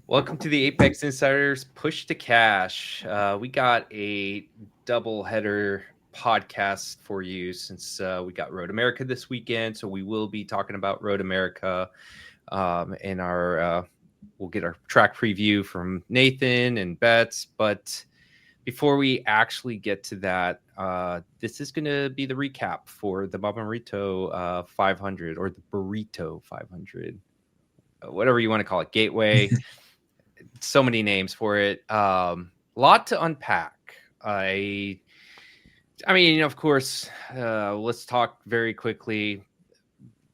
Welcome to the Apex Insiders Push to Cash. We got a double header podcast for you since we got Road America this weekend. So we will be talking about Road America and we'll get our track preview from Nathan and Betts. But before we actually get to that, this is going to be the recap for the Bommarito 500 or the Burrito 500, whatever you want to call it, Gateway. So many names for it. Lot to unpack. I mean, of course, let's talk very quickly.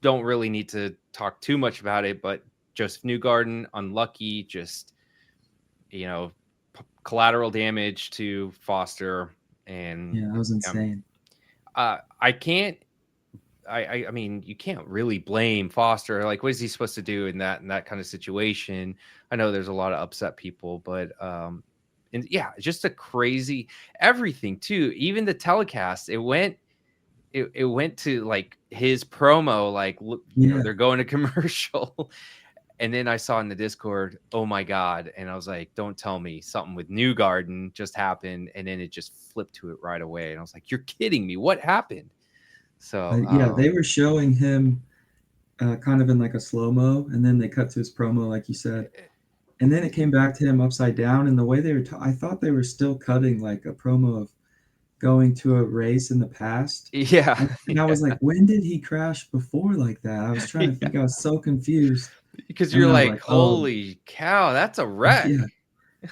Don't really need to talk too much about it, but Joseph Newgarden, unlucky, just, collateral damage to Foster. And Yeah, that was insane. I mean, you can't really blame Foster. Like, what is he supposed to do in that kind of situation? I know there's a lot of upset people, but and yeah, just a crazy everything too. Even the telecast, it went to like his promo, like, look, they're going to commercial. And then I saw in the Discord, oh my God. And I was like, don't tell me something with Newgarden just happened. And then it just flipped to it right away. And I was like, you're kidding me. What happened? So they were showing him kind of in like a slow-mo, and then they cut to his promo, like you said. And then it came back to him upside down, and the way they were I thought they were still cutting like a promo of going to a race in the past. Yeah. And I was like, when did he crash before like that? I was trying to think. I was so confused. Because you're like, holy cow, that's a wreck.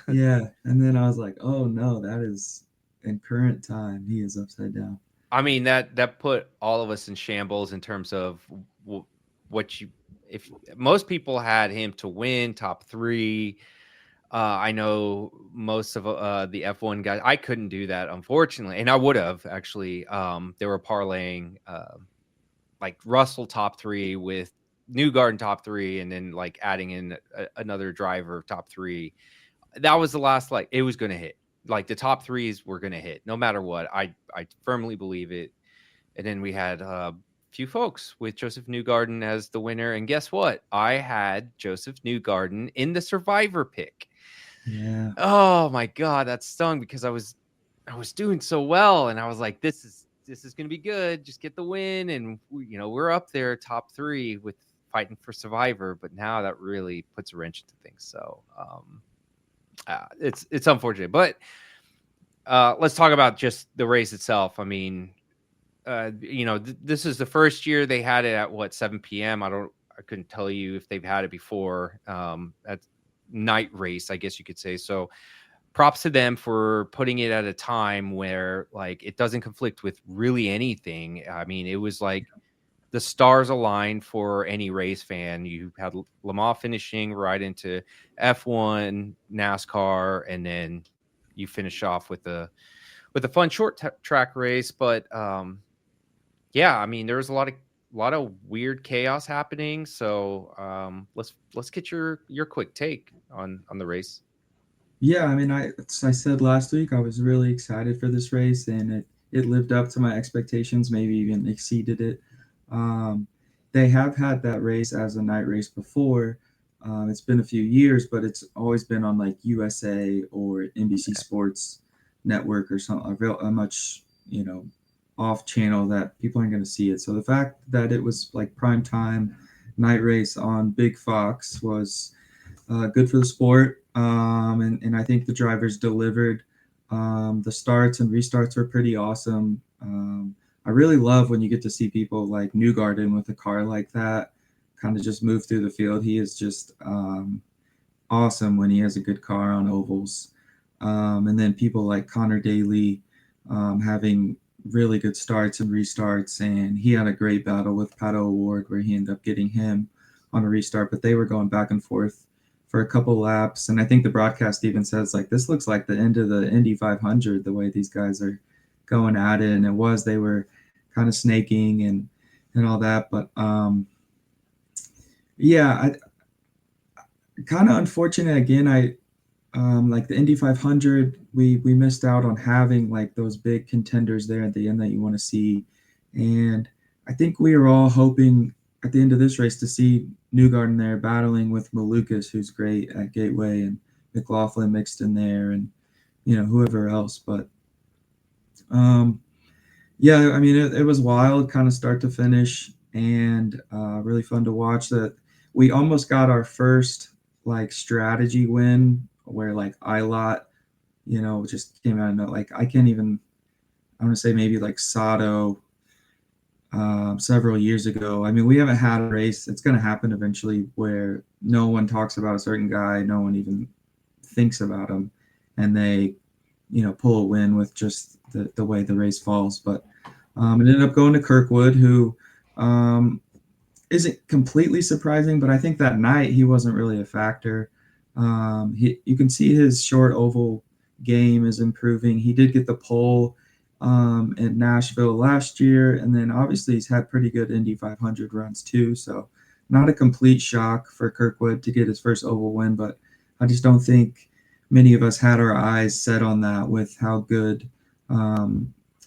Yeah. And then I was like, oh no, that is in current time. He is upside down. I mean, that put all of us in shambles in terms of if most people had him to win top 3. I know most of the F1 guys, I couldn't do that, unfortunately. And I would have actually, they were parlaying like Russell top 3 with Newgarden top 3, and then like adding in another driver top 3. That was the last, like, it was going to hit. Like, the top 3s were going to hit no matter what. I firmly believe it. And then we had a few folks with Joseph Newgarden as the winner. And guess what? I had Joseph Newgarden in the survivor pick. Yeah. Oh my God, that stung because I was doing so well. And I was like, this is going to be good. Just get the win. And we're up there top 3 with fighting for survivor. But now that really puts a wrench into things. So, it's unfortunate, but let's talk about just the race itself. I mean, this is the first year they had it at 7 p.m. I couldn't tell you if they've had it before. At night race, I guess you could say. So props to them for putting it at a time where like it doesn't conflict with really anything. I mean, it was like the stars aligned for any race fan. You had Le Mans finishing right into F1, NASCAR, and then you finish off with a fun short track race. But yeah, I mean, there was a lot of weird chaos happening. So let's get your quick take on the race. Yeah, I mean, I said last week I was really excited for this race, and it lived up to my expectations, maybe even exceeded it. They have had that race as a night race before. It's been a few years, but it's always been on like USA or NBC Sports Network or something, a much, off channel that people aren't going to see it. So the fact that it was like prime time night race on Big Fox was good for the sport. And I think the drivers delivered. The starts and restarts were pretty awesome. I really love when you get to see people like Newgarden with a car like that kind of just move through the field. He is just awesome when he has a good car on ovals. And then people like Connor Daly having really good starts and restarts. And he had a great battle with Pato O'Ward where he ended up getting him on a restart. But they were going back and forth for a couple laps. And I think the broadcast even says, like, this looks like the end of the Indy 500, the way these guys are going at it. And they were kind of snaking and all that. But yeah, kind of unfortunate again. Like the Indy 500, we missed out on having like those big contenders there at the end that you want to see. And I think we were all hoping at the end of this race to see Newgarden there battling with Malukas, who's great at Gateway, and McLaughlin mixed in there, and whoever else. But yeah, I mean it was wild, kind of start to finish, and really fun to watch. That we almost got our first like strategy win where like ILOT, just came out of like I can't even. I want to say maybe like Sato several years ago. I mean, we haven't had a race. It's going to happen eventually where no one talks about a certain guy, no one even thinks about him, and they, pull a win with just the way the race falls. But it ended up going to Kirkwood, who isn't completely surprising, but I think that night he wasn't really a factor. You can see his short oval game is improving. He did get the pole in Nashville last year, and then obviously he's had pretty good Indy 500 runs too. So not a complete shock for Kirkwood to get his first oval win, but I just don't think many of us had our eyes set on that with how good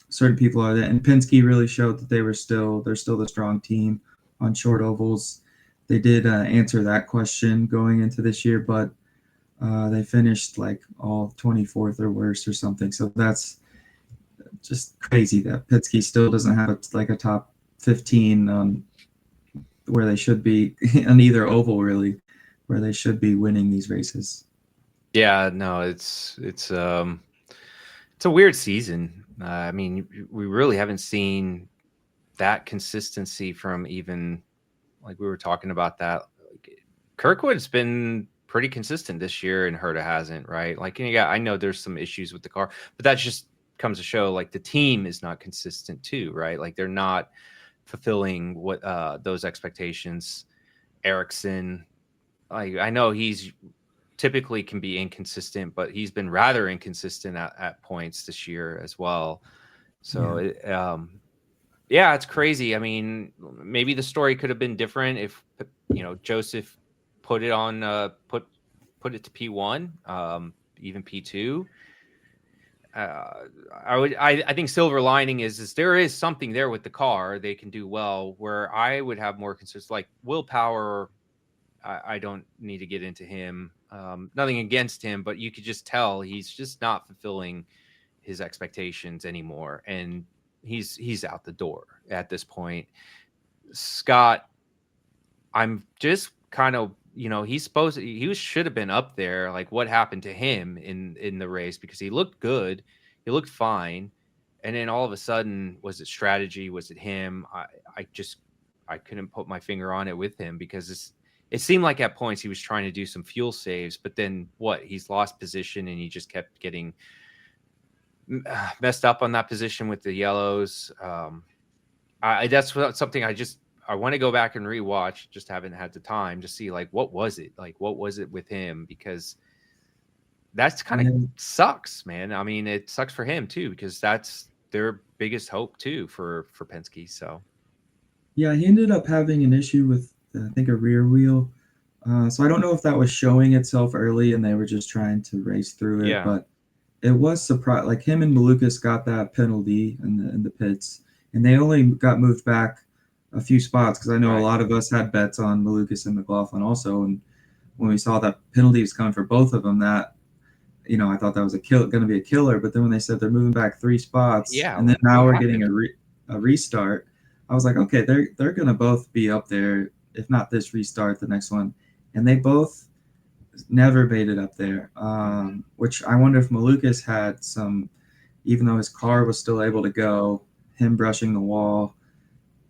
certain people are. And Penske really showed that they're still the strong team on short ovals. They did answer that question going into this year, but they finished like all 24th or worse or something. So that's just crazy that Penske still doesn't have like a top 15 where they should be on either oval, really, where they should be winning these races. Yeah, no, it's a weird season. I mean, we really haven't seen that consistency from even like we were talking about that. Kirkwood's been pretty consistent this year, and Herta hasn't, right? Like, yeah, I know there's some issues with the car, but that just comes to show like the team is not consistent too, right? Like they're not fulfilling what those expectations. Ericsson, I know he's typically can be inconsistent, but he's been rather inconsistent at points this year as well. So yeah, it's crazy. I mean, maybe the story could have been different if Joseph put it on put it to P1, even P2. I think silver lining is there is something there with the car they can do well. Where I would have more concerns, like willpower. I don't need to get into him. Nothing against him, but you could just tell he's just not fulfilling his expectations anymore, and he's out the door at this point. Scott, I'm just kind of he should have been up there. Like what happened to him in the race, because he looked good, he looked fine, and then all of a sudden, was it strategy? Was it him? I couldn't put my finger on it with him, because it seemed like at points he was trying to do some fuel saves, but then he's lost position and he just kept getting messed up on that position with the yellows. That's something I want to go back and rewatch. Just haven't had the time to see like what was it with him, because that's kind of sucks, man. I mean, it sucks for him too, because that's their biggest hope too for Penske. So yeah, he ended up having an issue with I think a rear wheel. So I don't know if that was showing itself early and they were just trying to race through it, yeah, but it was surprised. Like him and Malukas got that penalty in the pits, and they only got moved back a few spots, because I know a lot of us had bets on Malukas and McLaughlin also. And when we saw that penalty was coming for both of them, that I thought that was going to be a killer. But then when they said they're moving back 3 spots, and then now we're getting a restart, I was like, okay, they're going to both be up there, if not this restart, the next one, and they both never made it up there. Which I wonder if Malukas had some, even though his car was still able to go, him brushing the wall.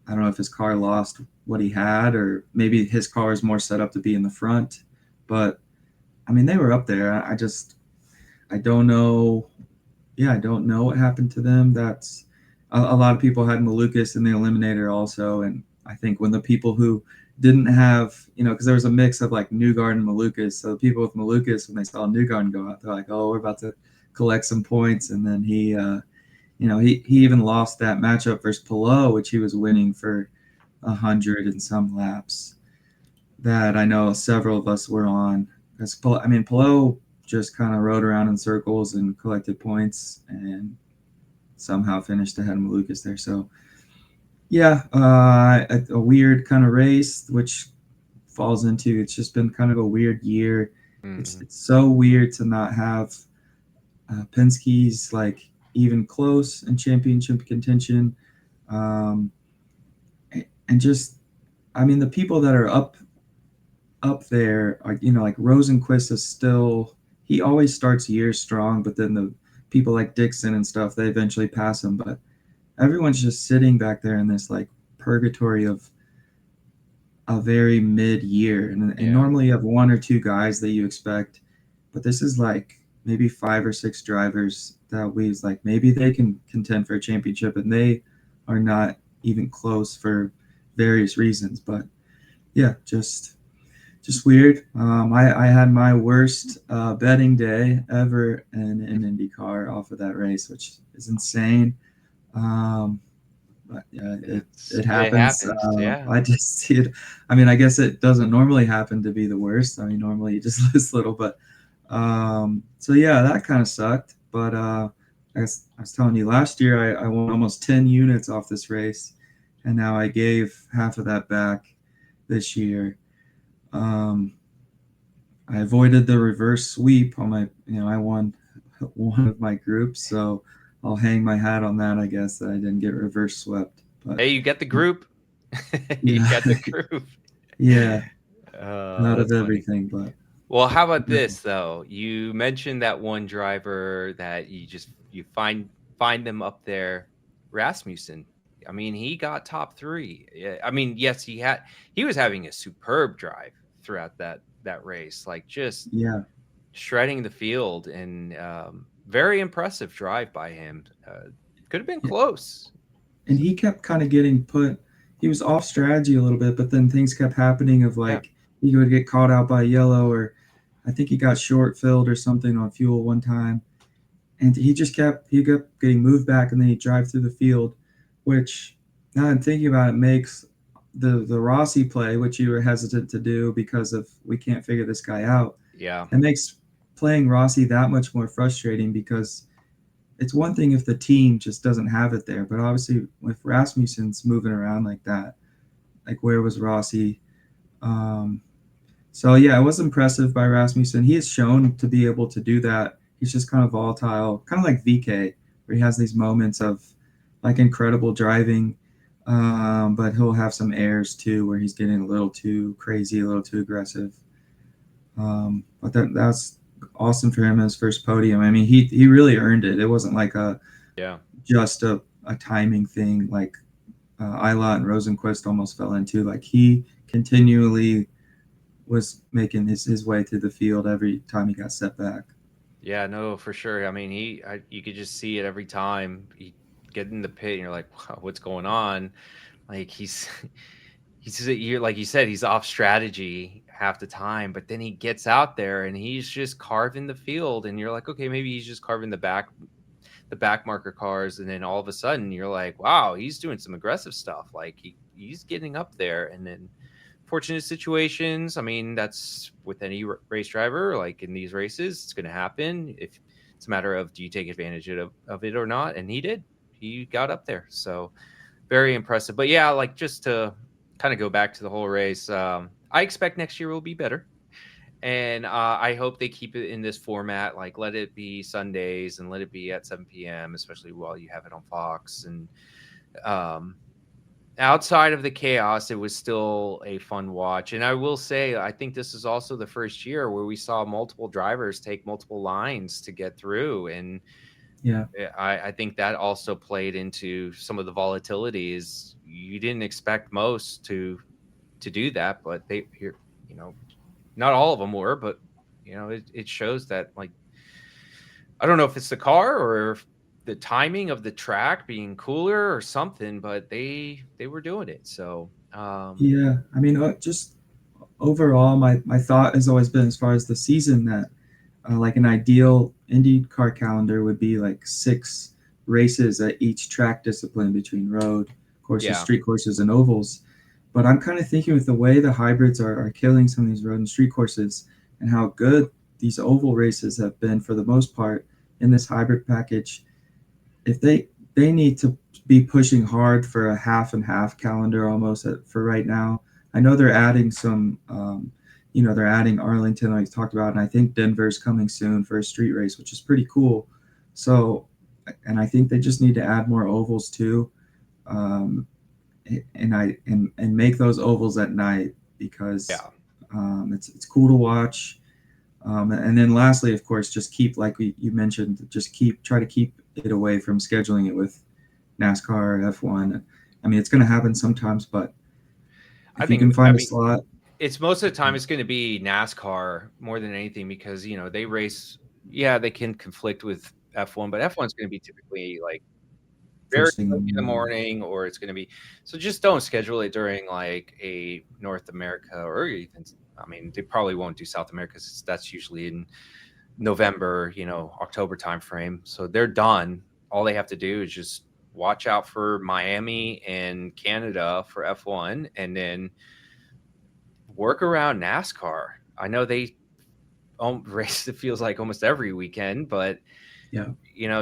I don't know if his car lost what he had, or maybe his car is more set up to be in the front. But I mean, they were up there. I don't know. Yeah, I don't know what happened to them. That's a lot of people had Malukas in the eliminator also, and I think when the people who didn't have, because there was a mix of like Newgarden and Malukas, so the people with Malukas, when they saw Newgarden go out, they're like, oh, we're about to collect some points, and then he even lost that matchup versus Palou, which he was winning for 100 and some laps. That I know several of us were on, because Palou just kind of rode around in circles and collected points and somehow finished ahead of Malukas there. So Yeah, a weird kind of race, which falls into it's just been kind of a weird year. Hmm. It's so weird to not have Penske's like even close in championship contention, um, and just I mean the people that are up there are like Rosenquist is still he always starts years strong, but then the people like Dixon and stuff they eventually pass him, but everyone's just sitting back there in this like purgatory of a very mid year, and Yeah. normally you have one or two guys that you expect, but this is like maybe five or six drivers that we like maybe they can contend for a championship, and they are not even close for various reasons. But yeah, just weird. I had my worst betting day ever in IndyCar off of that race, which is insane. Um, but yeah, it It happens. happens. Yeah. I just see it. I mean, I guess it doesn't normally happen to be the worst. I mean, normally you just lose little, but so yeah, that kind of sucked. But I was telling you last year, I won almost 10 units off this race, and now I gave half of that back this year. Um, I avoided the reverse sweep on my, I won one of my groups, so I'll hang my hat on that. I guess that I didn't get reverse swept, but Hey, you get the group. You yeah, got the group. yeah, out of That's funny. everything, but Well, how about this though? You mentioned that one driver that you find them up there, Rasmussen. I mean, he got top three. Yeah, I mean, yes, he was having a superb drive throughout that race, like just yeah, shredding the field and very impressive drive by him. Could have been yeah. close. And he kept kind of getting put. He was off strategy a little bit, but then things kept happening of Yeah, like he would get caught out by yellow, or I think he got short filled or something on fuel one time, and he kept getting moved back, and then he'd drive through the field, which now I'm thinking about it makes the Rossi play, which you were hesitant to do because of we can't figure this guy out. yeah, It makes playing Rossi that much more frustrating because it's one thing if the team just doesn't have it there, but obviously if Rasmussen's moving around like that, like where was Rossi? Um, so yeah, it was impressive by Rasmussen. He has shown to be able to do that. He's just kind of volatile, kind of like VK, where he has these moments of like incredible driving, but he'll have some airs too, where he's getting a little too crazy, a little too aggressive. But that's awesome for him as first podium. I mean, he really earned it. It wasn't like a yeah. just a timing thing like Isla and Rosenquist almost fell into. Like he continually was making his way through the field every time he got set back. Yeah, no, for sure. I mean, you could just see it every time he get in the pit, and you're like, wow, what's going on? Like you're like you said, he's off strategy half the time, but then he gets out there and he's just carving the field, and you're like, okay, maybe he's just carving the back marker cars, and then all of a sudden you're like, wow, he's doing some aggressive stuff. Like he's getting up there, and then fortunate situations. I mean, that's with any race driver. Like in these races, it's going to happen. If it's a matter of do you take advantage of it or not, and he did. He got up there, so very impressive. But yeah, like just to kind of go back to the whole race, I expect next year will be better. And I hope they keep it in this format. Like, let it be Sundays and let it be at 7 p.m., especially while you have it on Fox. And um, outside of the chaos, it was still a fun watch. And I will say, I think this is also the first year where we saw multiple drivers take multiple lines to get through. And Yeah, I think that also played into some of the volatilities. You didn't expect most to do that, but they here, you know, not all of them were, but it shows that like I don't know if it's the car or if the timing of the track being cooler or something, but they were doing it. So yeah. I mean, just overall, my thought has always been as far as the season that like an ideal IndyCar calendar would be like six races at each track discipline between road courses, yeah, street courses, and ovals. But I'm kind of thinking with the way the hybrids are killing some of these road and street courses and how good these oval races have been for the most part in this hybrid package. If they they need to be pushing hard for a half and half calendar almost for right now. I know they're adding some, they're adding Arlington, like I talked about, and I think Denver's coming soon for a street race, which is pretty cool. So, and I think they just need to add more ovals too, um, and make those ovals at night because Yeah. it's cool to watch. And then lastly, of course, just keep like you mentioned, just try to keep it away from scheduling it with NASCAR, F1. I mean, it's going to happen sometimes, but I if you think, can I find a mean, slot, it's most of the time it's going to be NASCAR more than anything because, they race, yeah, they can conflict with F1, but F1 is going to be typically like very first thing in early the in the morning. morning, or it's going to be, so just don't schedule it during like a North America, or even, I mean, they probably won't do South America because that's usually in November, October timeframe. So they're done. All they have to do is just watch out for Miami and Canada for F1, and then work around NASCAR. I know they race, it feels like almost every weekend, but Yeah,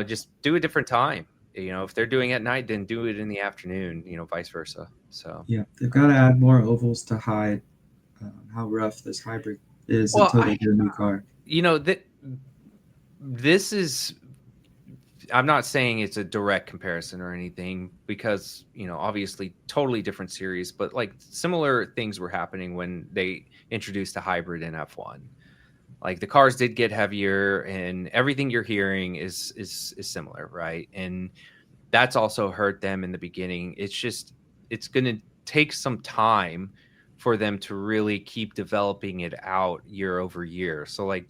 just do a different time. If they're doing it at night, then do it in the afternoon, vice versa. So, yeah, they've got to add more ovals to hide how rough this hybrid is well, until they get a new car. that this is, I'm not saying it's a direct comparison or anything because, obviously totally different series, but like similar things were happening when they introduced a hybrid in F1. Like the cars did get heavier and everything you're hearing is similar, right? And that's also hurt them in the beginning. It's going to take some time for them to really keep developing it out year over year. So like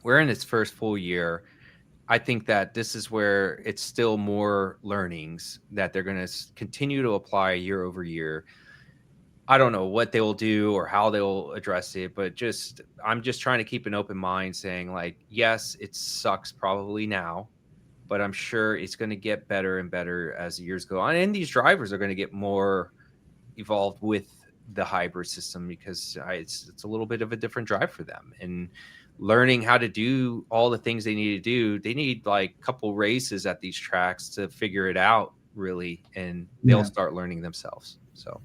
we're in its first full year. I think that this is where it's still more learnings that they're going to continue to apply year over year. I don't know what they will do or how they will address it, but I'm just trying to keep an open mind saying like, yes, it sucks probably now, but I'm sure it's going to get better and better as the years go on. And these drivers are going to get more evolved with the hybrid system because it's a little bit of a different drive for them, and learning how to do all the things they need to do. They need like a couple races at these tracks to figure it out really, and they'll Yeah, start learning themselves. So,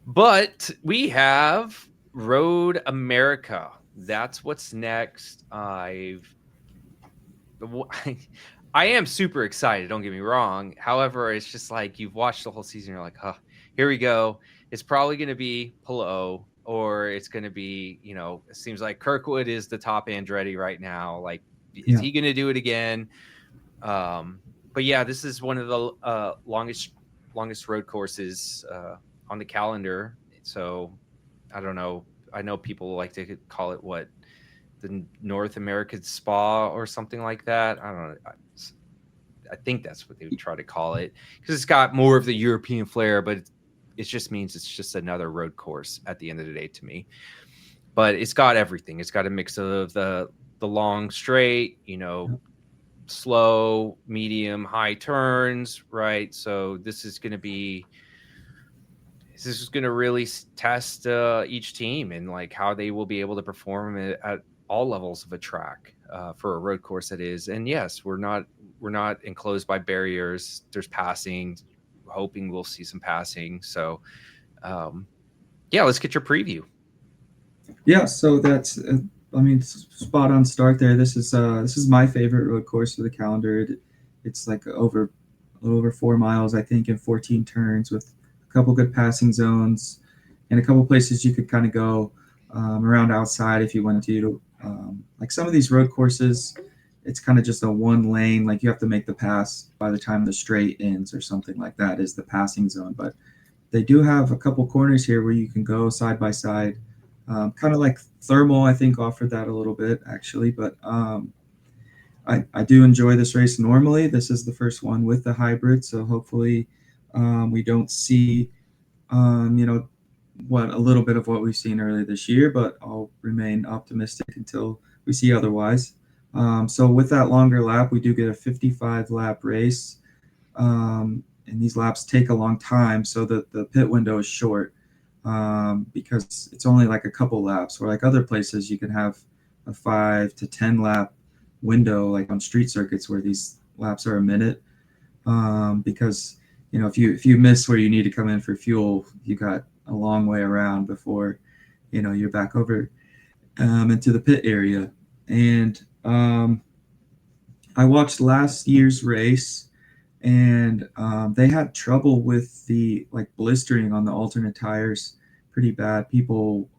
but we have Road America. That's what's next. I am super excited. Don't get me wrong. However, it's just like you've watched the whole season. You're like, huh, here we go. It's probably going to be Palou, or it's going to be, it seems like Kirkwood is the top Andretti right now. Like, is yeah, he going to do it again? But yeah, this is one of the longest road courses on the calendar. So I don't know. I know people like to call it what, the North American Spa or something like that. I don't know. I think that's what they would try to call it because it's got more of the European flair, but it just means it's just another road course at the end of the day to me. But it's got everything. It's got a mix of the long straight, yeah, slow, medium, high turns, right? So this is going to really test each team and like how they will be able to perform at all levels of a track for a road course that is. And yes, we're not enclosed by barriers. There's passing, hoping we'll see some passing. So yeah, let's get your preview. yeah. So that's, I mean, spot on start there. This is my favorite road course of the calendar. It's like a little over 4 miles, I think, and 14 turns with a couple good passing zones and a couple places you could kind of go around outside if you wanted to. Like some of these road courses, it's kind of just a one lane, like you have to make the pass by the time the straight ends or something like that is the passing zone. But they do have a couple corners here where you can go side by side, kind of like thermal. I think offered that a little bit actually, but I do enjoy this race normally. This is the first one with the hybrid, so hopefully we don't see, you know, what a little bit of what we've seen earlier this year, but I'll remain optimistic until we see otherwise. So with that longer lap, we do get a 55 lap race, and these laps take a long time, so the pit window is short because it's only like a couple laps. Where like other places, you can have a 5 to 10 lap window, like on street circuits, where these laps are a minute, because if you miss where you need to come in for fuel, you got a long way around before you're back over into the pit area. And I watched last year's race, and they had trouble with the blistering on the alternate tires pretty bad. People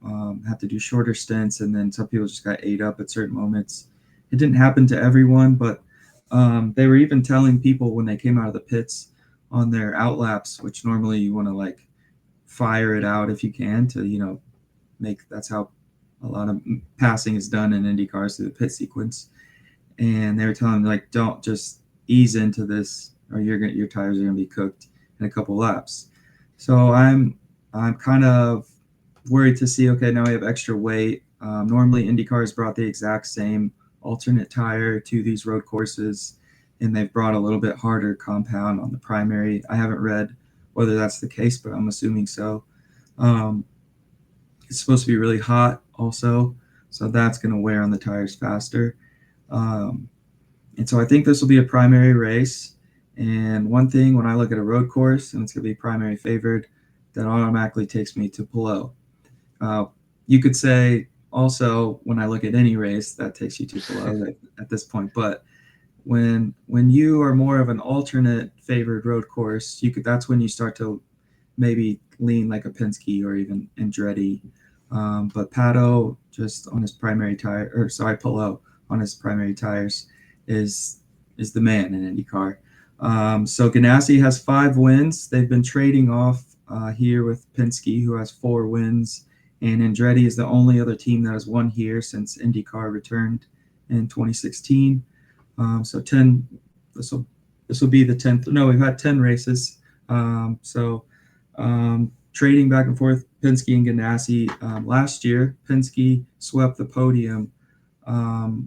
had to do shorter stints, and then some people just got ate up at certain moments. It didn't happen to everyone, but they were even telling people when they came out of the pits on their outlaps, which normally you want to fire it out if you can to make that's how a lot of passing is done in Indy cars through the pit sequence. And they were telling them don't just ease into this, or your tires are gonna be cooked in a couple laps. So I'm kind of worried to see. Okay, now we have extra weight. Normally, Indy cars brought the exact same alternate tire to these road courses, and they've brought a little bit harder compound on the primary. I haven't read whether that's the case, but I'm assuming so. Um, it's supposed to be really hot also, so that's going to wear on the tires faster. Um, and so I think this will be a primary race. And one thing when I look at a road course and it's going to be primary favored, that automatically takes me to Pillow. Uh, you could say also when I look at any race that takes you to Pillow at this point. But when you are more of an alternate favored road course, that's when you start to maybe lean like a Penske or even Andretti. But Pato just on his primary tire, or sorry, Pillow on his primary tires is the man in IndyCar. So Ganassi has 5 wins. They've been trading off here with Penske, who has 4 wins, and Andretti is the only other team that has won here since IndyCar returned in 2016. So 10. This will be the 10th. No, we've had 10 races. Trading back and forth, Penske and Ganassi. Last year, Penske swept the podium.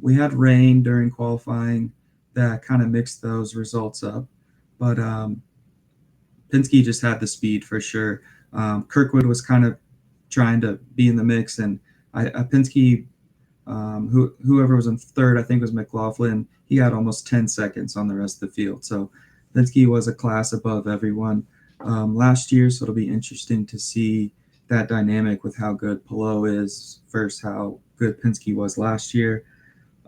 We had rain during qualifying that kind of mixed those results up, but Penske just had the speed for sure. Kirkwood was kind of trying to be in the mix, and Penske, whoever was in third, I think was McLaughlin, he had almost 10 seconds on the rest of the field. So Penske was a class above everyone last year, so it'll be interesting to see that dynamic with how good Pillow is versus how good Penske was last year.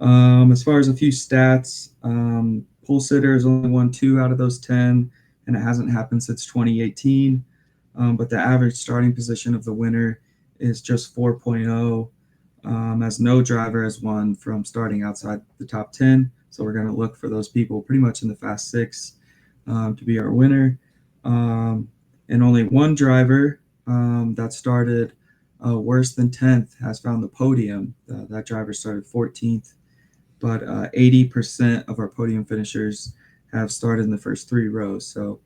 As far as a few stats, pole sitter has only won 2 out of those 10, and it hasn't happened since 2018. But the average starting position of the winner is just 4.0, as no driver has won from starting outside the top 10. So we're going to look for those people pretty much in the Fast 6 to be our winner. And only one driver that started worse than 10th has found the podium. That driver started 14th, but 80% of our podium finishers have started in the first 3 rows. So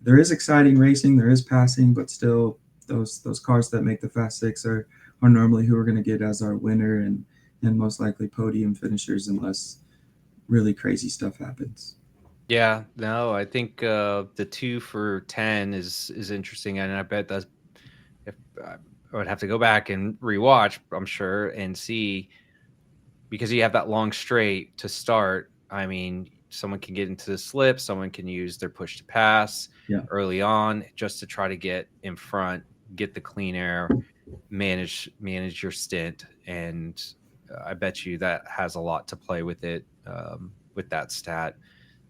there is exciting racing, there is passing, but still those cars that make the Fast 6 are normally who we're going to get as our winner and most likely podium finishers unless really crazy stuff happens. Yeah, no, I think the 2 for 10 is interesting, and I bet that's if I would have to go back and rewatch, I'm sure, and see, because you have that long straight to start. I mean, someone can get into the slip, someone can use their push to pass early on just to try to get in front, get the clean air, manage your stint, and I bet you that has a lot to play with it, with that stat.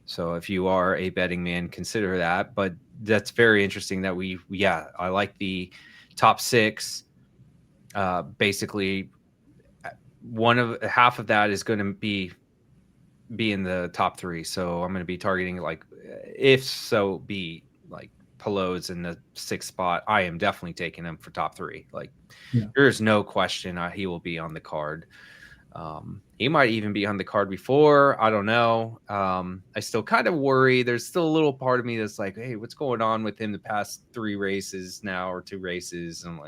So if you are a betting man, consider that. But that's very interesting that I like the top 6. Basically, half of that is going to be in the top 3. So I'm going to be targeting if so be Pelot's in the 6th spot. I am definitely taking him for top 3. There's no question he will be on the card. He might even be on the card before. I don't know. I still kind of worry. There's still a little part of me that's like, hey, what's going on with him the past 3 races now, or 2 races? And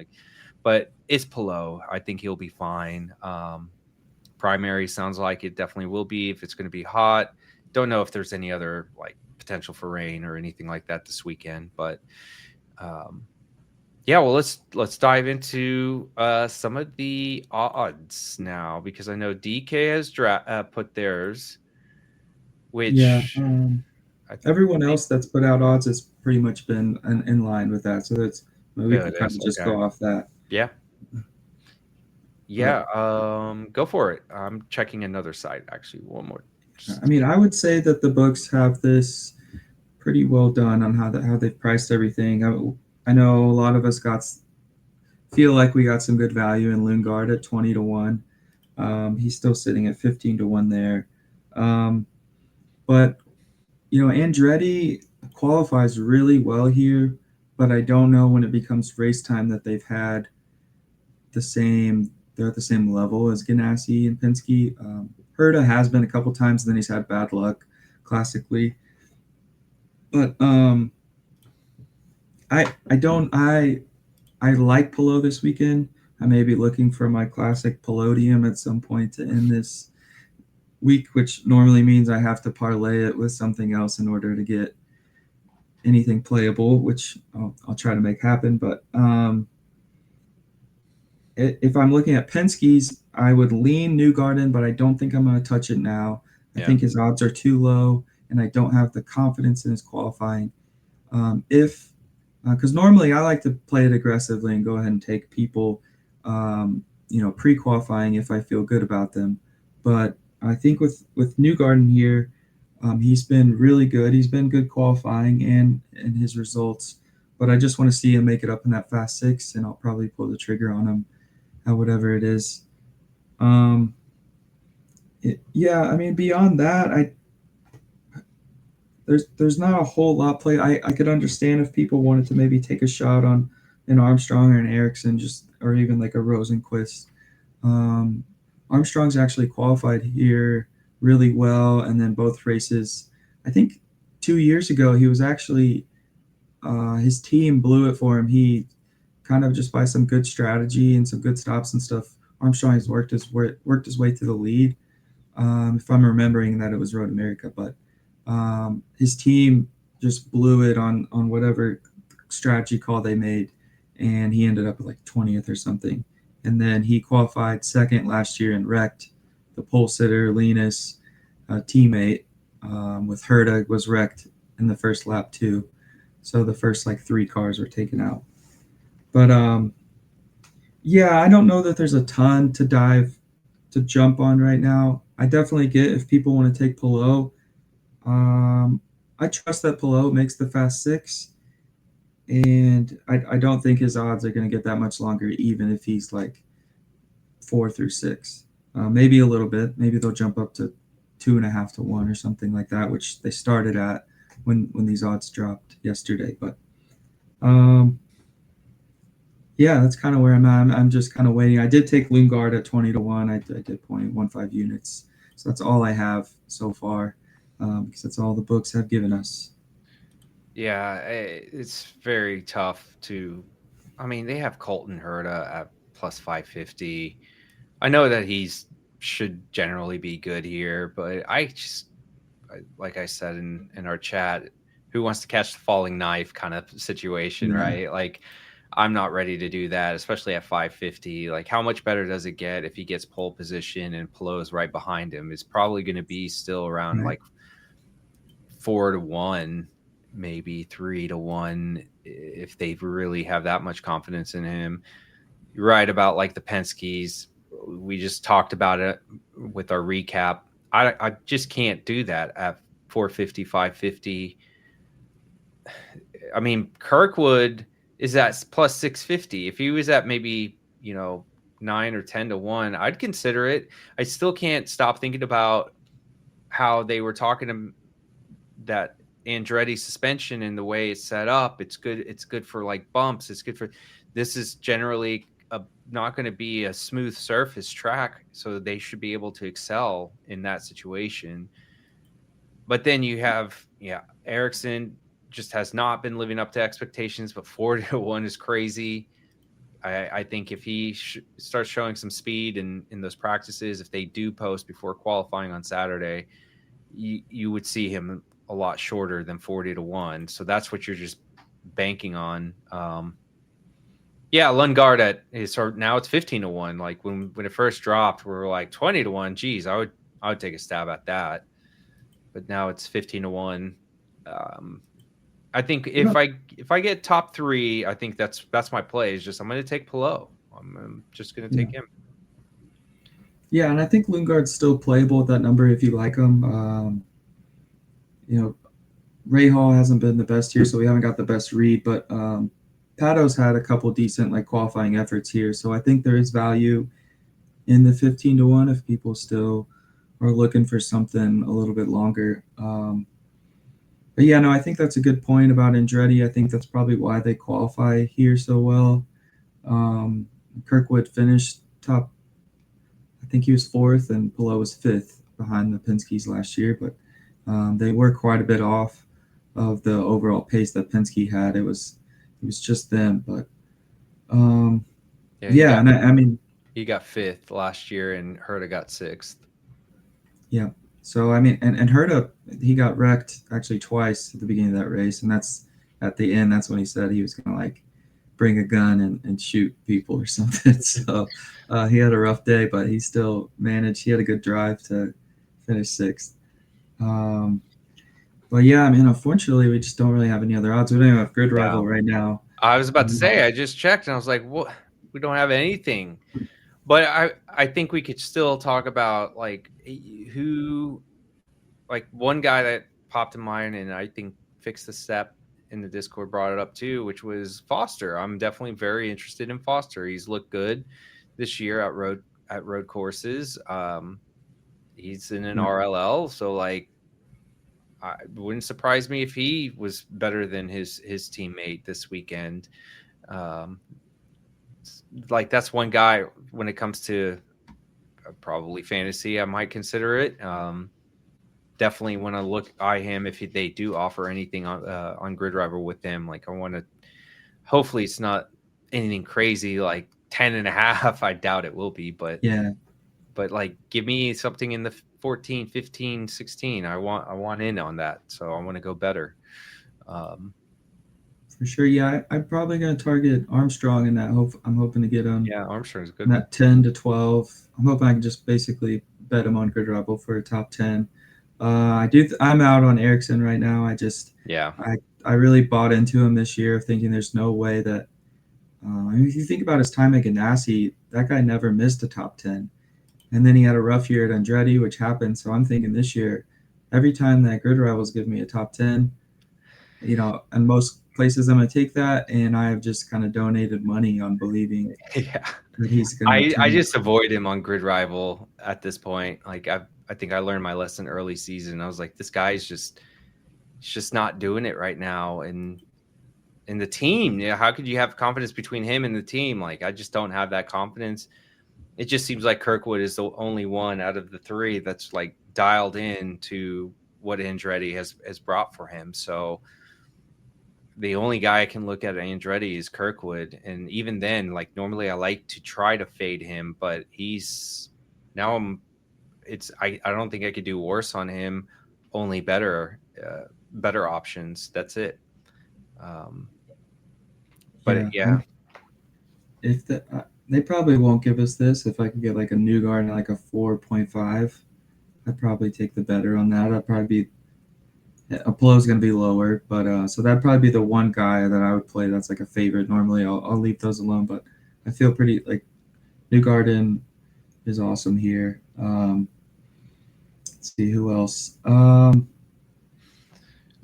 but it's Pelot. I think he'll be fine. Primary sounds like it definitely will be if it's going to be hot. Don't know if there's any other potential for rain or anything like that this weekend, but yeah, well, let's dive into some of the odds now, because I know DK has put theirs. Yeah. which I Everyone think else that's put out odds has pretty much been in line with that. So we good could kind is of just okay. go off that. Yeah. But Yeah. Go for it. I'm checking another site actually. One more. I mean, I would say that the books have this pretty well done on how they've priced everything. I know a lot of us feel like we got some good value in Lundgaard at 20 to 1. He's still sitting at 15 to 1 there. Um, but Andretti qualifies really well here, but I don't know when it becomes race time that they're at the same level as Ganassi and Penske. Herta has been a couple times, and then he's had bad luck classically. But I don't I like Pelot this weekend. I may be looking for my classic Pelodium at some point to end this week, which normally means I have to parlay it with something else in order to get anything playable, which I'll try to make happen. But if I'm looking at Penske's, I would lean Newgarden, but I don't think I'm going to touch it now. I Yeah. think his odds are too low, and I don't have the confidence in his qualifying. Because normally I like to play it aggressively and go ahead and take people, pre-qualifying if I feel good about them. But I think with Newgarden here, he's been really good. He's been good qualifying and his results. But I just want to see him make it up in that fast six, and I'll probably pull the trigger on him at whatever it is. Yeah, I mean, beyond that, there's not a whole lot play. I could understand if people wanted to maybe take a shot on an Armstrong or an Ericsson, or even like a Rosenquist. Um, Armstrong's actually qualified here really well, and then both races. I think 2 years ago he was actually his team blew it for him. He kind of just by some good strategy and some good stops and stuff. Armstrong has worked his way to the lead. If I'm remembering that it was Road America, but his team just blew it on whatever strategy call they made, and he ended up at like 20th or something. And then he qualified second last year and wrecked the pole sitter Linus teammate with Herta was wrecked in the first lap too. So the first like three cars were taken out. But yeah, I don't know that there's a ton to jump on right now. I definitely get if people want to take Pelot. I trust that Pelot makes the fast six, and I don't think his odds are going to get that much longer, even if he's like 4 through 6. Maybe a little bit. Maybe they'll jump up to 2.5 to 1 or something like that, which they started at when these odds dropped yesterday. But yeah, that's kind of where I'm at. I'm just kind of waiting. I did take Lundgaard at 20 to 1. I did 0.15 units. So that's all I have so far, because that's all the books have given us. Yeah, it's very tough to. I mean, they have Colton Herta at plus 550. I know that he's should generally be good here, but like I said in our chat, who wants to catch the falling knife kind of situation, Yeah. right? Like, I'm not ready to do that, especially at 550. Like, how much better does it get if he gets pole position and Pelot's right behind him? It's probably going to be still around Right. like 4 to 1, maybe 3 to 1 if they really have that much confidence in him. You're right about like the Penske's. We just talked about it with our recap. I just can't do that at 450, 550. I mean, Kirkwood is at plus 650. If he was at maybe, 9 or 10 to 1, I'd consider it. I still can't stop thinking about how they were talking to that Andretti suspension and the way it's set up. It's good. It's good for like bumps. It's good for, this is generally not going to be a smooth surface track. So they should be able to excel in that situation. But then you have, Ericsson just has not been living up to expectations, but 4 to 1 is crazy. I think if he starts showing some speed in those practices, if they do post before qualifying on Saturday, you would see him a lot shorter than 40 to 1. So that's what you're just banking on. Yeah, Lundgaard now it's 15 to 1. Like when it first dropped, we were like 20 to 1. Geez, I would take a stab at that. but now it's 15-1. I think You know, if I get top 3, I think that's my play. Is just I'm going to take Pillow. I'm just going to yeah, take him. yeah, and I think Lundgaard's still playable at that number if you like him. You know, Ray Hall hasn't been the best here, so we haven't got the best read. But Pato's had a couple decent like qualifying efforts here, so I think there is value in the 15-1 if people still are looking for something a little bit longer. But yeah, no, I think that's a good point about Andretti. I think that's probably why they qualify here so well. Um, Kirkwood finished top. I think he was fourth, and Pillow was fifth behind the Penske's last year. But they were quite a bit off of the overall pace that Penske had. It was just them. But Yeah, yeah, and I mean, he got 5th last year, and Herta got 6th. yeah. So I mean, and Herta, he got wrecked actually twice at the beginning of that race, and that's at the end. That's when he said he was gonna like bring a gun and shoot people or something. So he had a rough day, but he still managed. He had a good drive to finish sixth. Um, but yeah, I mean, unfortunately, we just don't really have any other odds. We don't even have Grid Yeah. Rival right now. I was about to say, I just checked and I was like, what? We don't have anything. But I think we could still talk about like who, like one guy that popped in mind and I think fixed the step in the Discord brought it up too, which was Foster. I'm definitely very interested in Foster. He's looked good this year at road courses. He's in an Yeah. RLL, so like it wouldn't surprise me if he was better than his teammate this weekend. Um, like that's one guy when it comes to probably fantasy, I might consider it. Definitely want to look eye him if they do offer anything on GridRival with him. Like I want to. Hopefully, it's not anything crazy like 10.5. I doubt it will be, but Yeah. like give me something in the 14, 15, 16. I want in on that, so I want to go better. For sure. Yeah, I'm probably going to target Armstrong in that. I'm hoping to get him Yeah, Armstrong's a good in one. that 10 to 12. I'm hoping I can just basically bet him on Grid Rival for a top 10. I'm out on Ericsson right now. Yeah, I really bought into him this year, thinking there's no way that. I mean, if you think about his time at Ganassi, that guy never missed a top 10. And then he had a rough year at Andretti, which happened. So I'm thinking this year, every time that Grid Rivals give me a top 10, and most places I'm going to take that. And I've just kind of donated money on believing yeah. that he's going to I turn. just avoid him on GridRival at this point. Like I think I learned my lesson early season. I was like, this guy's he's just not doing it right now. And in the team, how could you have confidence between him and the team? Like I just don't have that confidence. It just seems like Kirkwood is the only one out of the 3 that's like dialed in to what Andretti has brought for him. So the only guy I can look at Andretti is Kirkwood. And even then, like normally I like to try to fade him, but he's now I don't think I could do worse on him. Only better options. That's it. But yeah, If they probably won't give us this. If I could get like a Newgard and like a 4.5, I'd probably take the better on that. I'd probably be Apollo's going to be lower, but so that'd probably be the one guy that I would play that's like a favorite. Normally, I'll leave those alone, but I feel pretty like New Garden is awesome here. Let's see who else.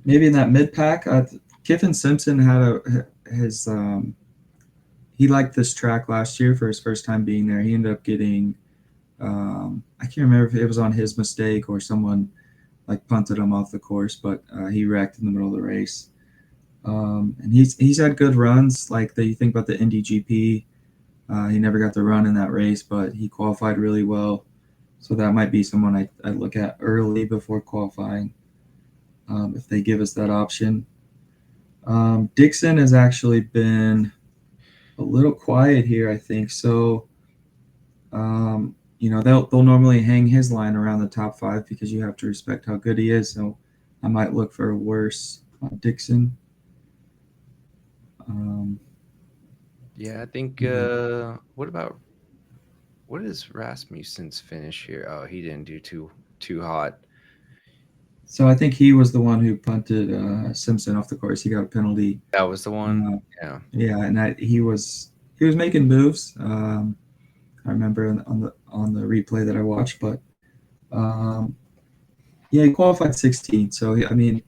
Maybe in that mid pack, Kiffin Simpson had his he liked this track last year for his first time being there. He ended up getting I can't remember if it was on his mistake or someone like punted him off the course, but he wrecked in the middle of the race. And he's had good runs. Like you think about the Indy GP, he never got the run in that race, but he qualified really well. So that might be someone I look at early before qualifying if they give us that option. Dixon has actually been a little quiet here, I think. So, they'll normally hang his line around the top 5 because you have to respect how good he is. So I might look for a worse Dixon. yeah. I think. What is Rasmussen's finish here? Oh, he didn't do too hot. So I think he was the one who punted Simpson off the course. He got a penalty. That was the one. Uh, Yeah. yeah, and he was making moves. I remember on the replay that I watched, but um, yeah, he qualified 16th. So I mean,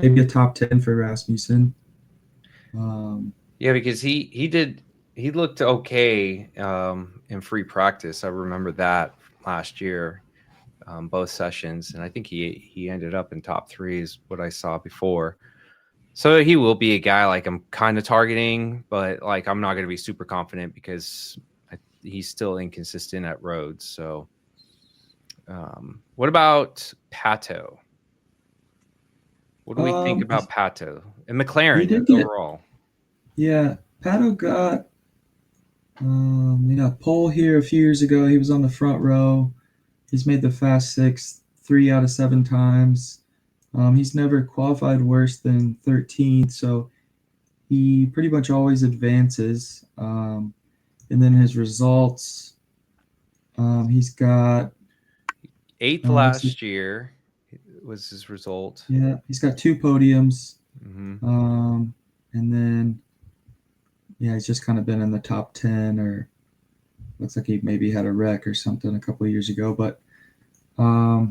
maybe a top 10 for Rasmussen. Yeah, because he looked okay in free practice. I remember that last year, both sessions, and I think he ended up in top 3 is what I saw before. So he will be a guy like I'm kind of targeting, but like I'm not going to be super confident because he's still inconsistent at roads. So, what about Pato? What do we think Um, about Pato and he McLaren did get overall? yeah. Pato got pole here a few years ago. He was on the front row. He's made the Fast Six 3 out of 7 times. He's never qualified worse than 13th, so he pretty much always advances. And then his results, he's got 8th last year was his result. Yeah, he's got 2 podiums. Mm-hmm. And then he's just kind of been in the top 10, or looks like he maybe had a wreck or something a couple of years ago. But I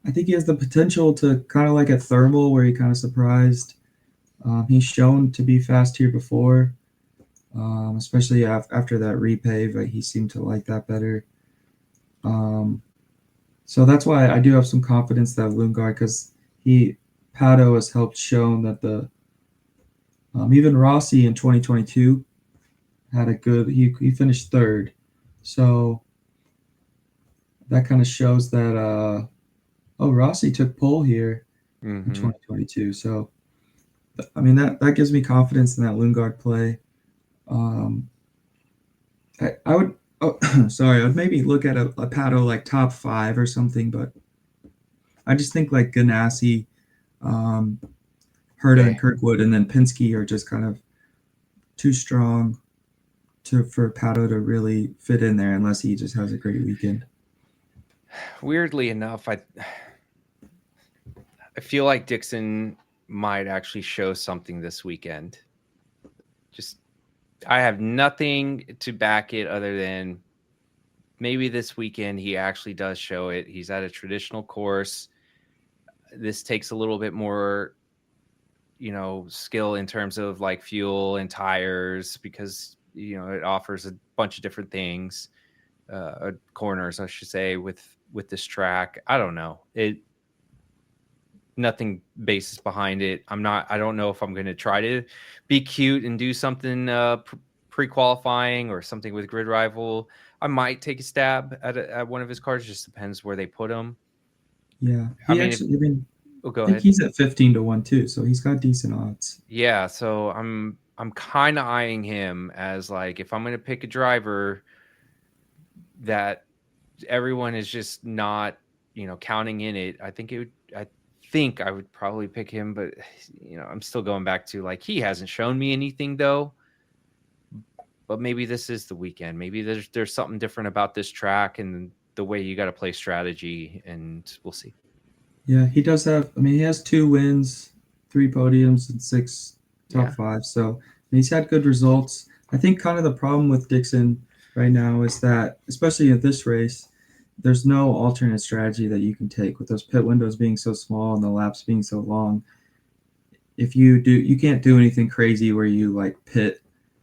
think he has the potential to kind of like a thermal where he kind of surprised. He's shown to be fast here before, especially after that repave. He seemed to like that better. So that's why I do have some confidence that Lundgaard, because Pato has helped shown that even Rossi in 2022 had a good. He finished third, so that kind of shows that. Rossi took pole here in 2022, so I mean that gives me confidence in that Lundgaard play. I would. Oh, sorry. I'd maybe look at a Pato like top 5 or something, but I just think like Ganassi, Herta, and Kirkwood, and then Penske are just kind of too strong for Pato to really fit in there unless he just has a great weekend. Weirdly enough, I feel like Dixon might actually show something this weekend. Just I have nothing to back it other than maybe this weekend he actually does show it. He's at a traditional course. This takes a little bit more, skill in terms of like fuel and tires because, it offers a bunch of different things, corners, I should say, with this track. I don't know. Nothing basis behind it. I don't know if I'm going to try to be cute and do something pre-qualifying or something with GridRival. I might take a stab at one of his cars. Just depends where they put him. Yeah, I think he's at 15-1 too, so he's got decent odds. Yeah, so I'm kind of eyeing him as like if I'm going to pick a driver that everyone is just not, counting in it. I think I would probably pick him, but I'm still going back to like he hasn't shown me anything though. But maybe this is the weekend. Maybe there's something different about this track and the way you got to play strategy, and we'll see. Yeah, he does have. I mean, he has 2 wins, 3 podiums, and 6 top 5. So he's had good results. I think kind of the problem with Dixon right now is that, especially at this race, there's no alternate strategy that you can take with those pit windows being so small and the laps being so long. If you can't do anything crazy where you like pit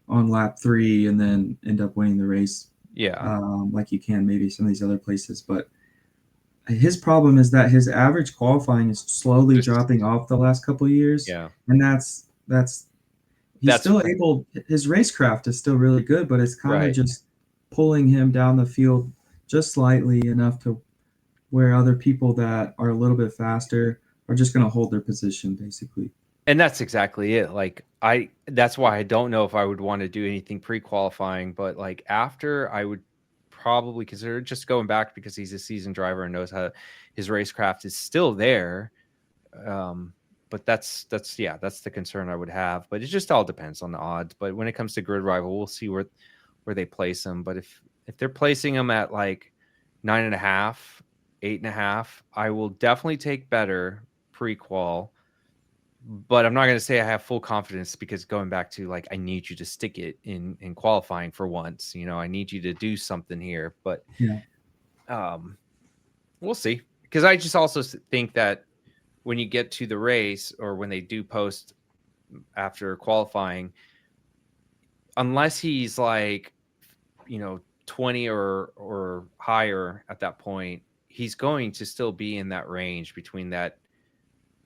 on lap 3 and then end up winning the race. Yeah. Like you can maybe some of these other places, but his problem is that his average qualifying is slowly dropping off the last couple of years. Yeah. And still able, his racecraft is still really good, but it's kind of just pulling him down the field just slightly enough to where other people that are a little bit faster are just going to hold their position basically. And that's exactly it. Like that's why I don't know if I would want to do anything pre-qualifying, but like after I would probably consider just going back because he's a seasoned driver and knows how his racecraft is still there. But that's the concern I would have. But it just all depends on the odds. But when it comes to GridRival, we'll see where they place him. But if they're placing him at like 9.5, 8.5. I will definitely take better pre-qual, but I'm not going to say I have full confidence because going back to like, I need you to stick it in qualifying for once. I need you to do something here, but Yeah. We'll see. Because I just also think that when you get to the race or when they do post after qualifying, unless he's like, 20 or higher at that point, he's going to still be in that range between that.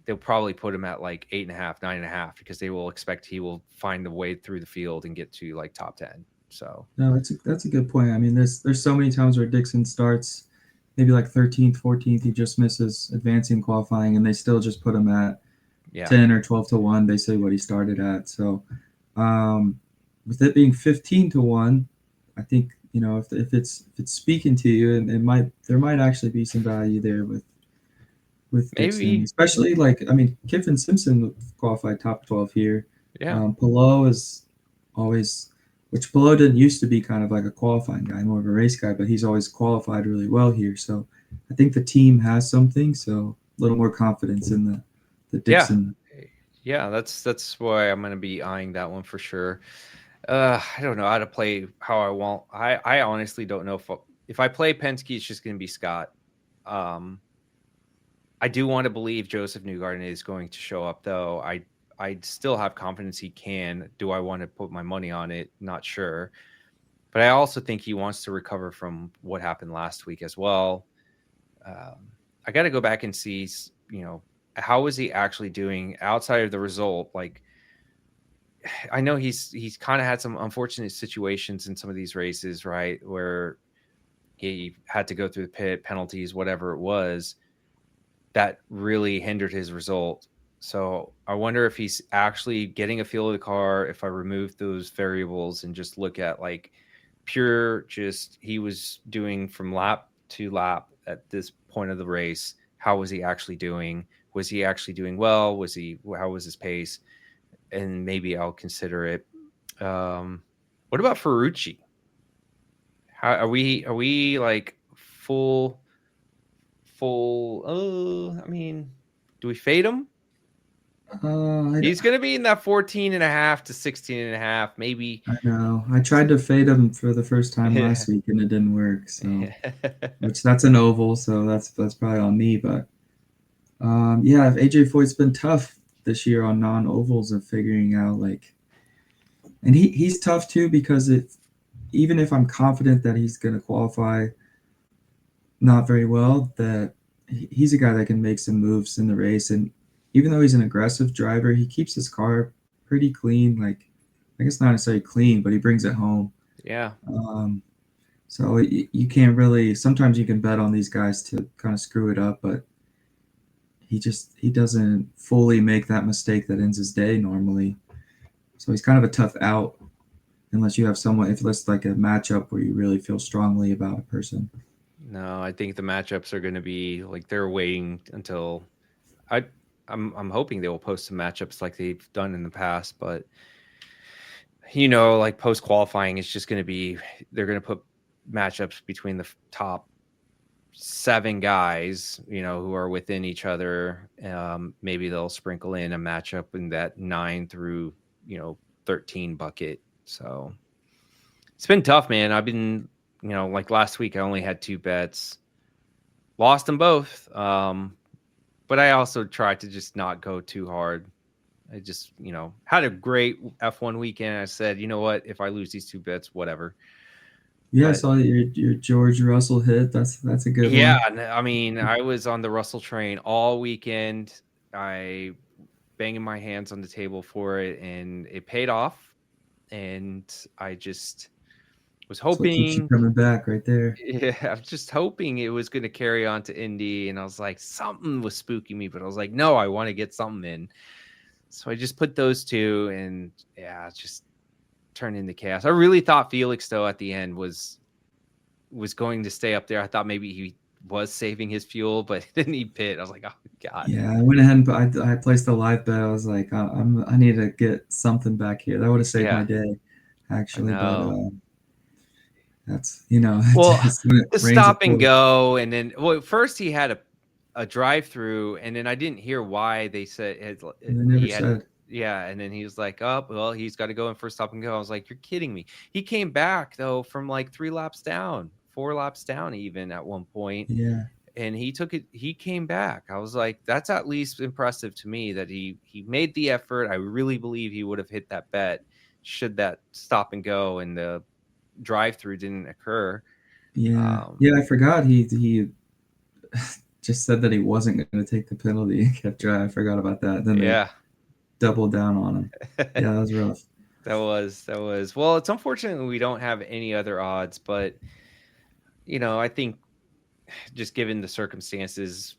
They'll probably put him at like 8.5, 9.5, because they will expect he will find the way through the field and get to like top 10. So No, that's a good point. I mean, there's so many times where Dixon starts maybe like 13th, 14th, he just misses advancing qualifying, and they still just put him at yeah, 10 or 12 to 1, basically what he started at. So, um, with it being 15 to 1, I think, if it's speaking to you, and there might actually be some value there with Dixon, maybe. especially like, I mean, Kiffin Simpson qualified top 12 here. Yeah. Palou is always, which Palou didn't used to be kind of like a qualifying guy, more of a race guy, but he's always qualified really well here. So I think the team has something, so a little more confidence in the Yeah. Dixon. Yeah, that's why I'm going to be eyeing that one for sure. I don't know how to play how I want. I honestly don't know if I play Penske, it's just going to be Scott. I do want to believe Joseph Newgarden is going to show up, though. I still have confidence he can. Do I want to put my money on it? Not sure. But I also think he wants to recover from what happened last week as well. I got to go back and see, how is he actually doing outside of the result? Like, I know he's kind of had some unfortunate situations in some of these races, right? Where he had to go through the pit penalties, whatever it was, that really hindered his result. So I wonder if he's actually getting a feel of the car. If I remove those variables and just look at like pure, just he was doing from lap to lap at this point of the race, how was he actually doing? Was he actually doing well? How was his pace? And maybe I'll consider it. What about Ferrucci? How are we like full? I mean, do we fade him? I, He's going to be in that 14.5 to 16.5, maybe. I know. I tried to fade him for the first time last week, and it didn't work. So, which that's an oval, so that's probably on me. But yeah, AJ Foyt's been tough this year on non-ovals of figuring out like, and he's tough too because even if I'm confident that he's going to qualify not very well, that he's a guy that can make some moves in the race. And even though he's an aggressive driver, he keeps his car pretty clean. Like, I guess not necessarily clean, but he brings it home. Yeah. Um, so you can't really. Sometimes you can bet on these guys to kind of screw it up, but he doesn't fully make that mistake that ends his day normally. So he's kind of a tough out unless you have someone. If it's like a matchup where you really feel strongly about a person. No, I think the matchups are going to be like they're waiting until I'm hoping they will post some matchups like they've done in the past, but like post qualifying, it's just going to be they're going to put matchups between the top 7 guys, who are within each other. Maybe they'll sprinkle in a matchup in that 9 through 13 bucket. So it's been tough, man. I've been, like last week, I only had 2 bets, lost them both. But I also tried to just not go too hard. I just, had a great F1 weekend. I said, you know what? If I lose these 2 bets, whatever. Yeah, I But saw your George Russell hit. That's a good yeah, one. I mean, I was on the Russell train all weekend. I banging my hands on the table for it, and it paid off. And I just was That's what keeps you hoping, coming back right there. yeah, I was just hoping it was going to carry on to Indy. And I was like, something was spooking me, but I was like, no, I want to get something in. So I just put those 2, and yeah, just turned into chaos. I really thought Felix, though, at the end was going to stay up there. I thought maybe he was saving his fuel, but then he pit. I was like, oh god. Yeah, I went ahead and I placed a live bet. I was like, I need to get something back here. That would have saved my Yeah, day, I actually. But know. That's Well, just when it the rains, it stop and pours. go, and then first he had a drive through, and then I didn't hear why they said They never he had. said. Yeah, and then he was like, "Oh, well, he's got to go in for stop and go." I was like, "You're kidding me!" He came back though from like 3 laps down, 4 laps down, even at one point, Yeah, and he took it. He came back. I was like, "That's at least impressive to me that he made the effort." I really believe he would have hit that bet should that stop and go and the drive through didn't occur. yeah, Um, yeah. I forgot he just said that he wasn't going to take the penalty and kept driving. I forgot about that. Then they yeah. doubled down on him. Yeah, that was rough. That was well, it's unfortunate we don't have any other odds, but I think just given the circumstances,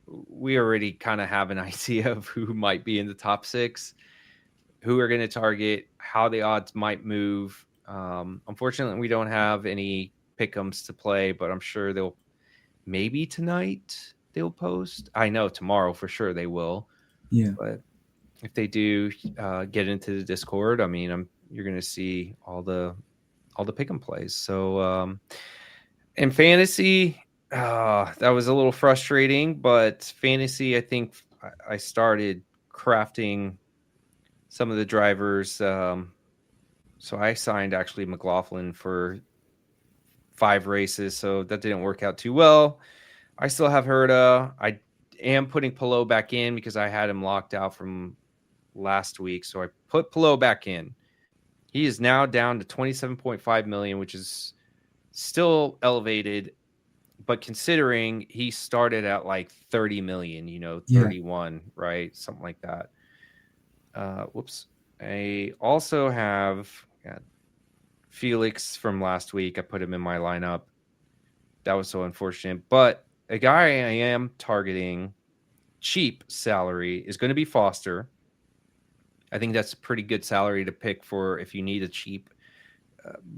we already kind of have an idea of who might be in the top 6, who are going to target, how the odds might move. Unfortunately, we don't have any pick'ems to play, but I'm sure they'll maybe tonight they'll post. I know tomorrow for sure they will, Yeah, but if they do get into the Discord, I mean, you're going to see all the pick and plays. So in fantasy, that was a little frustrating, but fantasy, I think I started crafting some of the drivers. So I signed actually McLaughlin for 5 races, so that didn't work out too well. I still have Herta. I am putting Pillow back in because I had him locked out from last week, so I put Pillow back in. He is now down to 27.5 million, which is still elevated, but considering he started at like 30 million, yeah. 31, right? Something like that. Whoops. I also have Felix from last week. I put him in my lineup. That was so unfortunate. But a guy I am targeting cheap salary is going to be Foster. I think that's a pretty good salary to pick for if you need a cheap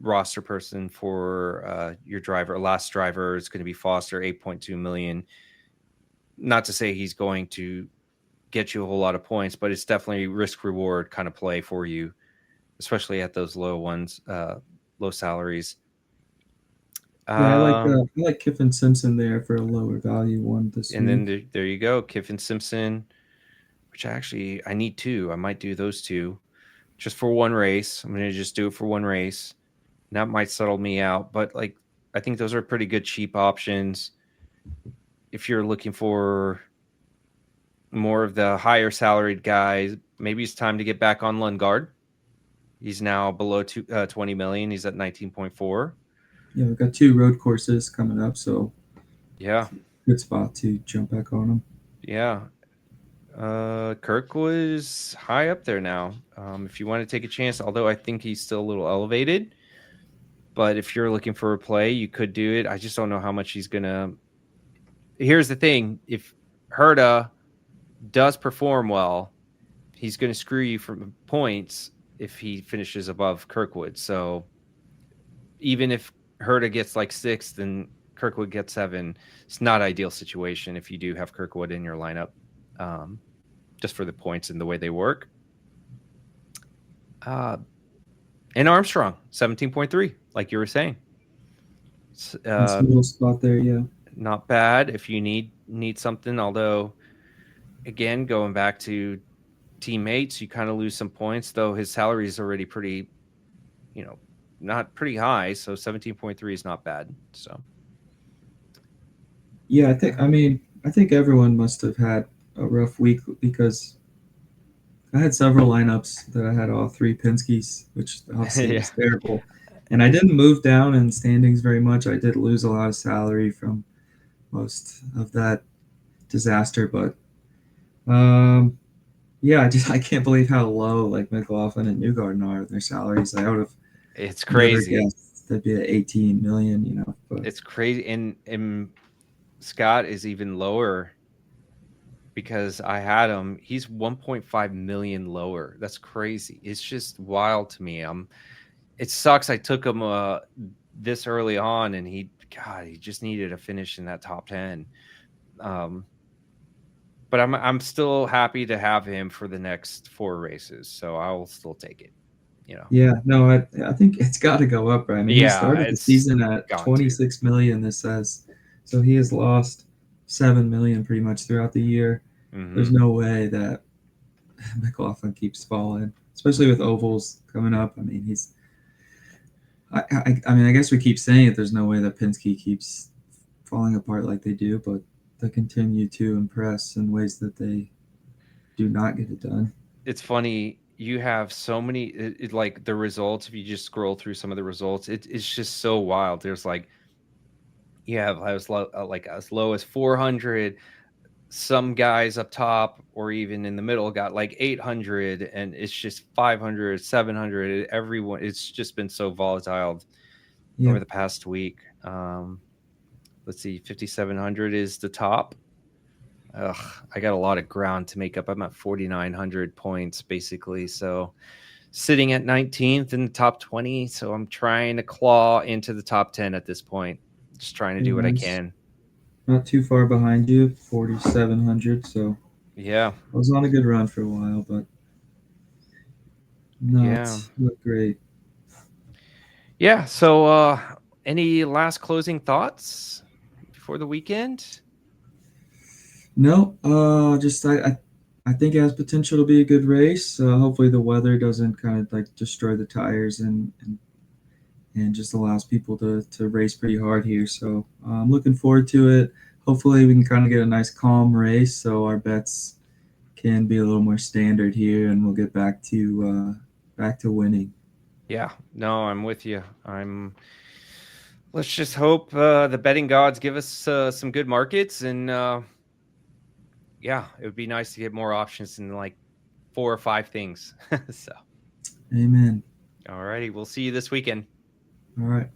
roster person for your driver. Last driver is going to be Foster, 8.2 million. Not to say he's going to get you a whole lot of points, but it's definitely risk reward kind of play for you, especially at those low salaries. Yeah, Um, I like Kiffin Simpson there for a lower value one this and then week. there you go, Kiffin Simpson, which I need 2. I might do those 2 just for one race. I'm going to just do it for one race. And that might settle me out, but like I think those are pretty good cheap options. If you're looking for more of the higher salaried guys, maybe it's time to get back on Lundgaard. He's now below 20 million. He's at 19.4. Yeah, we've got 2 road courses coming up, so Yeah. good spot to jump back on them. Yeah. Kirk was high up there now. If you want to take a chance, although I think he's still a little elevated, but if you're looking for a play, you could do it. I just don't know how much he's going to. Here's the thing. If Herta does perform well, he's going to screw you from points if he finishes above Kirkwood. So even if Herta gets like 6th and Kirkwood gets 7, it's not ideal situation if you do have Kirkwood in your lineup, just for the points and the way they work. And Armstrong, 17.3, like you were saying. Nice little spot there, yeah. Not bad if you need something, although again, going back to teammates, you kind of lose some points, though his salary is already pretty, not pretty high, so 17.3 is not bad. So Yeah, I think everyone must have had a rough week because I had several lineups that I had all 3 Penske's, which obviously yeah. was terrible. And I didn't move down in standings very much. I did lose a lot of salary from most of that disaster, but yeah, I can't believe how low like McLaughlin and Newgarden are in their salaries. I would have It's never crazy. guessed they'd be at 18 million, but It's crazy. And Scott is even lower because I had him. He's 1.5 million lower. That's crazy. It's just wild to me. It sucks. I took him this early on, and he just needed a finish in that top 10. But I'm still happy to have him for the next 4 races, so I will still take it. Yeah, no, I think it's got to go up, right? I mean, he Yeah, started the it's season at got to. 26 million, this says. So he has lost 7 million pretty much throughout the year. Hmm. There's no way that McLaughlin keeps falling, especially with ovals coming up. I mean, I mean, I guess we keep saying it. There's no way that Penske keeps falling apart like they do, but they continue to impress in ways that they do not get it done. It's funny. You have so many, like the results. If you just scroll through some of the results, it's just so wild. There's like you have like as low as 400. Some guys up top or even in the middle got like 800, and it's just 500, 700. Everyone, it's just been so volatile over Yep. the past week. Let's see, 5,700 is the top. Ugh, I got a lot of ground to make up. I'm at 4,900 points basically. So sitting at 19th in the top 20. So I'm trying to claw into the top 10 at this point. Just trying to Very do what I nice. can. Not too far behind you, 4,700. So Yeah. I was on a good run for a while, but Yeah. not great. Yeah. So, any last closing thoughts before the weekend? No, just I think it has potential to be a good race. Hopefully the weather doesn't kind of like destroy the tires and just allows people to race pretty hard here. So I'm looking forward to it. Hopefully we can kind of get a nice calm race so our bets can be a little more standard here and we'll get back to winning. Yeah. No, I'm with you. Let's just hope the betting gods give us some good markets, and yeah, it would be nice to get more options in like 4 or 5 things. So, Amen. all righty, we'll see you this weekend. All right.